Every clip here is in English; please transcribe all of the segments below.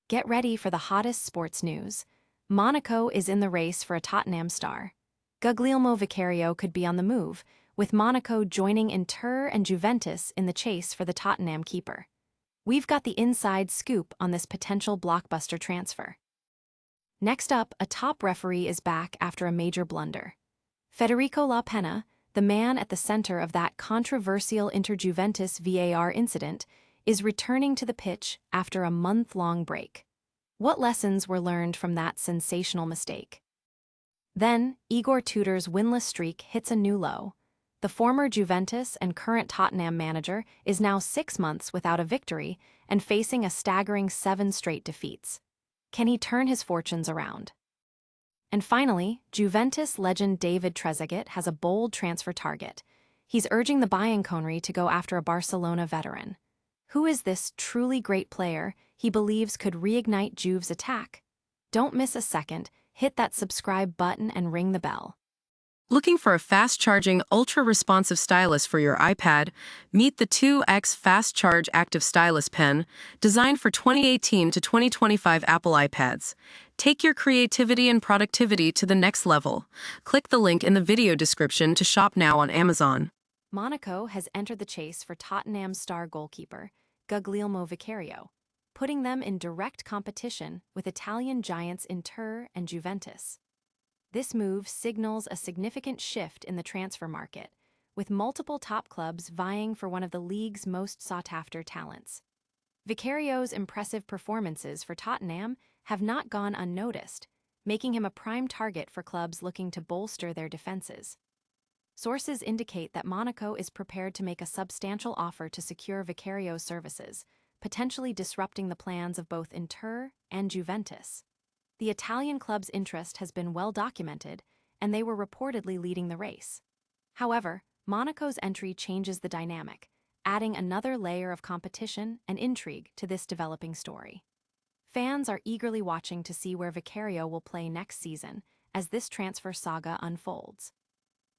Get ready for the hottest sports news. Monaco is in the race for a Tottenham star. Guglielmo Vicario could be on the move, with Monaco joining Inter and Juventus in the chase for the Tottenham keeper. We've got the inside scoop on this potential blockbuster transfer. Next up, a top referee is back after a major blunder. Federico La Penna, the man at the center of that controversial Inter-Juventus VAR incident, is returning to the pitch after a month-long break. What lessons were learned from that sensational mistake? Then, Igor Tudor's winless streak hits a new low. The former Juventus and current Tottenham manager is now 6 months without a victory and facing a staggering 7 straight defeats. Can he turn his fortunes around? And finally, Juventus legend David Trezeguet has a bold transfer target. He's urging the Bianconeri to go after a Barcelona veteran. Who is this truly great player he believes could reignite Juve's attack? Don't miss a second, hit that subscribe button and ring the bell. Looking for a fast-charging, ultra-responsive stylus for your iPad? Meet the 2X Fast Charge Active Stylus Pen, designed for 2018 to 2025 Apple iPads. Take your creativity and productivity to the next level. Click the link in the video description to shop now on Amazon. Monaco has entered the chase for Tottenham's star goalkeeper, Guglielmo Vicario, putting them in direct competition with Italian giants Inter and Juventus. This move signals a significant shift in the transfer market, with multiple top clubs vying for one of the league's most sought-after talents. Vicario's impressive performances for Tottenham have not gone unnoticed, making him a prime target for clubs looking to bolster their defenses. Sources indicate that Monaco is prepared to make a substantial offer to secure Vicario's services, potentially disrupting the plans of both Inter and Juventus. The Italian club's interest has been well documented, and they were reportedly leading the race. However, Monaco's entry changes the dynamic, adding another layer of competition and intrigue to this developing story. Fans are eagerly watching to see where Vicario will play next season as this transfer saga unfolds.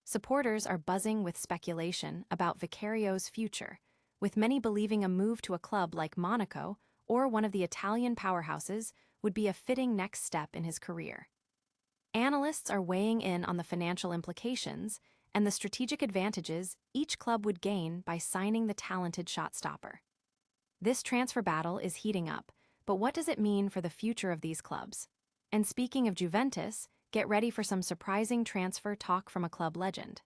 Supporters are buzzing with speculation about Vicario's future, with many believing a move to a club like Monaco or one of the Italian powerhouses would be a fitting next step in his career. Analysts are weighing in on the financial implications and the strategic advantages each club would gain by signing the talented shot-stopper. This transfer battle is heating up, but what does it mean for the future of these clubs? And speaking of Juventus, get ready for some surprising transfer talk from a club legend.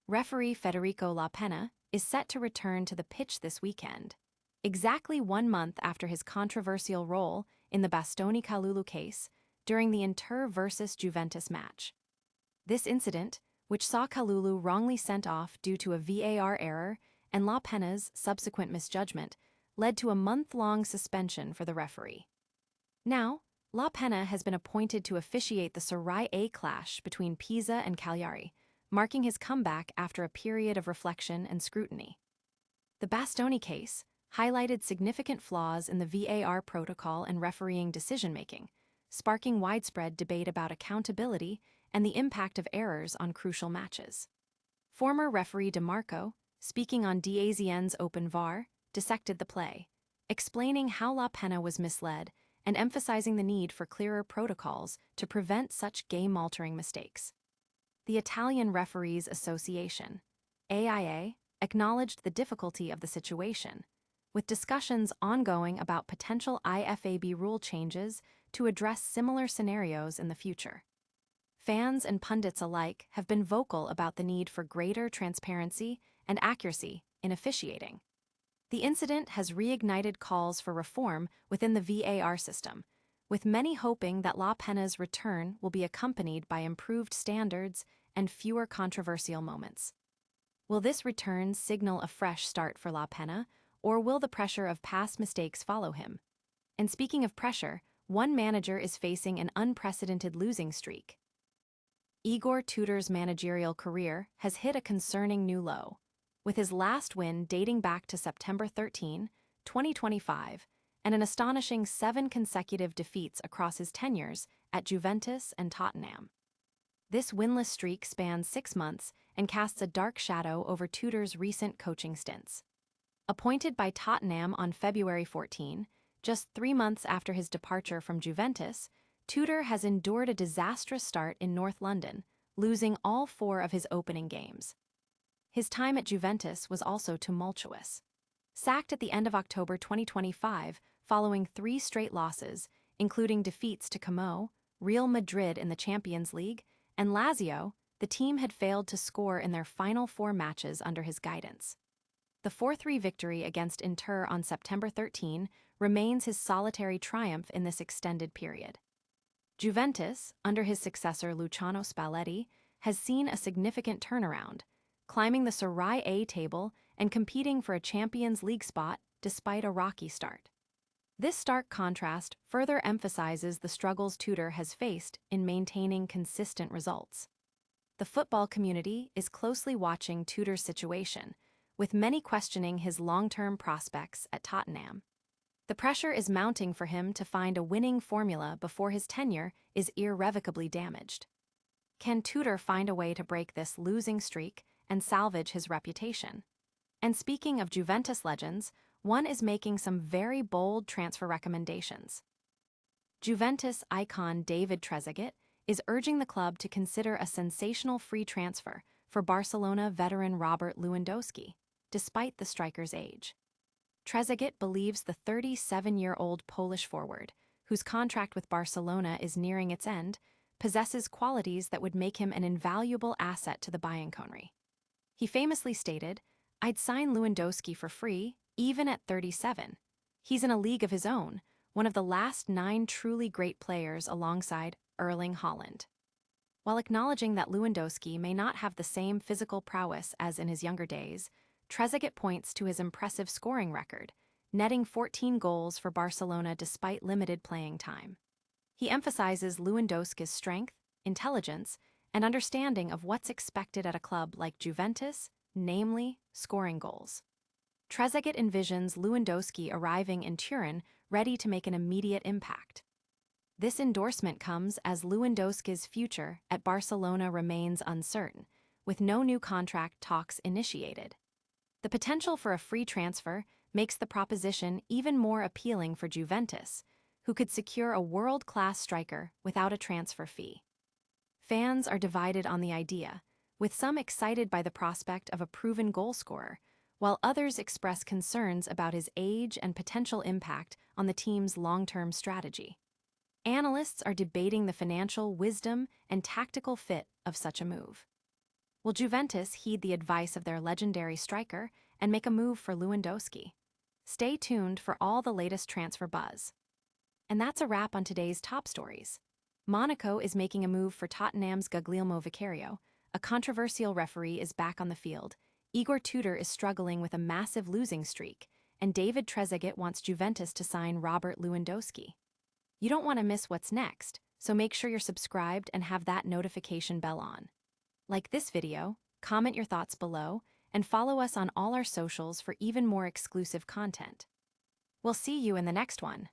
Referee Federico La Penna is set to return to the pitch this weekend, exactly 1 month after his controversial role in the Bastoni-Kalulu case during the Inter versus Juventus match. This incident, which saw Kalulu wrongly sent off due to a VAR error and La Penna's subsequent misjudgment, led to a month-long suspension for the referee. Now, La Penna has been appointed to officiate the Serie A clash between Pisa and Cagliari, marking his comeback after a period of reflection and scrutiny. The Bastoni case highlighted significant flaws in the VAR protocol and refereeing decision-making, sparking widespread debate about accountability and the impact of errors on crucial matches. Former referee DeMarco, speaking on DAZN's Open VAR, dissected the play, explaining how La Penna was misled and emphasizing the need for clearer protocols to prevent such game-altering mistakes. The Italian Referees Association, AIA, acknowledged the difficulty of the situation, with discussions ongoing about potential IFAB rule changes to address similar scenarios in the future. Fans and pundits alike have been vocal about the need for greater transparency and accuracy in officiating. The incident has reignited calls for reform within the VAR system, with many hoping that La Penna's return will be accompanied by improved standards and fewer controversial moments. Will this return signal a fresh start for La Penna, or will the pressure of past mistakes follow him? And speaking of pressure, one manager is facing an unprecedented losing streak. Igor Tudor's managerial career has hit a concerning new low, with his last win dating back to September 13, 2025, and an astonishing 7 consecutive defeats across his tenures at Juventus and Tottenham. This winless streak spans 6 months and casts a dark shadow over Tudor's recent coaching stints. Appointed by Tottenham on February 14, Just 3 months after his departure from Juventus, Tudor has endured a disastrous start in North London, losing all 4 of his opening games. His time at Juventus was also tumultuous. Sacked at the end of October 2025 following 3 straight losses, including defeats to Como, Real Madrid in the Champions League, and Lazio, the team had failed to score in their final 4 matches under his guidance. The 4-3 victory against Inter on September 13 remains his solitary triumph in this extended period. Juventus, under his successor Luciano Spalletti, has seen a significant turnaround, climbing the Serie A table and competing for a Champions League spot despite a rocky start. This stark contrast further emphasizes the struggles Tudor has faced in maintaining consistent results. The football community is closely watching Tudor's situation, with many questioning his long-term prospects at Tottenham. The pressure is mounting for him to find a winning formula before his tenure is irrevocably damaged. Can Tudor find a way to break this losing streak and salvage his reputation? And speaking of Juventus legends, one is making some very bold transfer recommendations. Juventus icon David Trezeguet is urging the club to consider a sensational free transfer for Barcelona veteran Robert Lewandowski, despite the striker's age. Trezeguet believes the 37-year-old Polish forward, whose contract with Barcelona is nearing its end, possesses qualities that would make him an invaluable asset to the Bianconeri. He famously stated, "I'd sign Lewandowski for free, even at 37. He's in a league of his own, one of the last 9 truly great players alongside Erling Haaland." While acknowledging that Lewandowski may not have the same physical prowess as in his younger days, Trezeguet points to his impressive scoring record, netting 14 goals for Barcelona despite limited playing time. He emphasizes Lewandowski's strength, intelligence, and understanding of what's expected at a club like Juventus, namely scoring goals. Trezeguet envisions Lewandowski arriving in Turin ready to make an immediate impact. This endorsement comes as Lewandowski's future at Barcelona remains uncertain, with no new contract talks initiated. The potential for a free transfer makes the proposition even more appealing for Juventus, who could secure a world-class striker without a transfer fee. Fans are divided on the idea, with some excited by the prospect of a proven goalscorer, while others express concerns about his age and potential impact on the team's long-term strategy. Analysts are debating the financial wisdom and tactical fit of such a move. Will Juventus heed the advice of their legendary striker and make a move for Lewandowski? Stay tuned for all the latest transfer buzz. And that's a wrap on today's top stories. Monaco is making a move for Tottenham's Guglielmo Vicario. A controversial referee is back on the field. Igor Tudor is struggling with a massive losing streak, and David Trezeguet wants Juventus to sign Robert Lewandowski. You don't want to miss what's next, so make sure you're subscribed and have that notification bell on. Like this video, comment your thoughts below, and follow us on all our socials for even more exclusive content. We'll see you in the next one.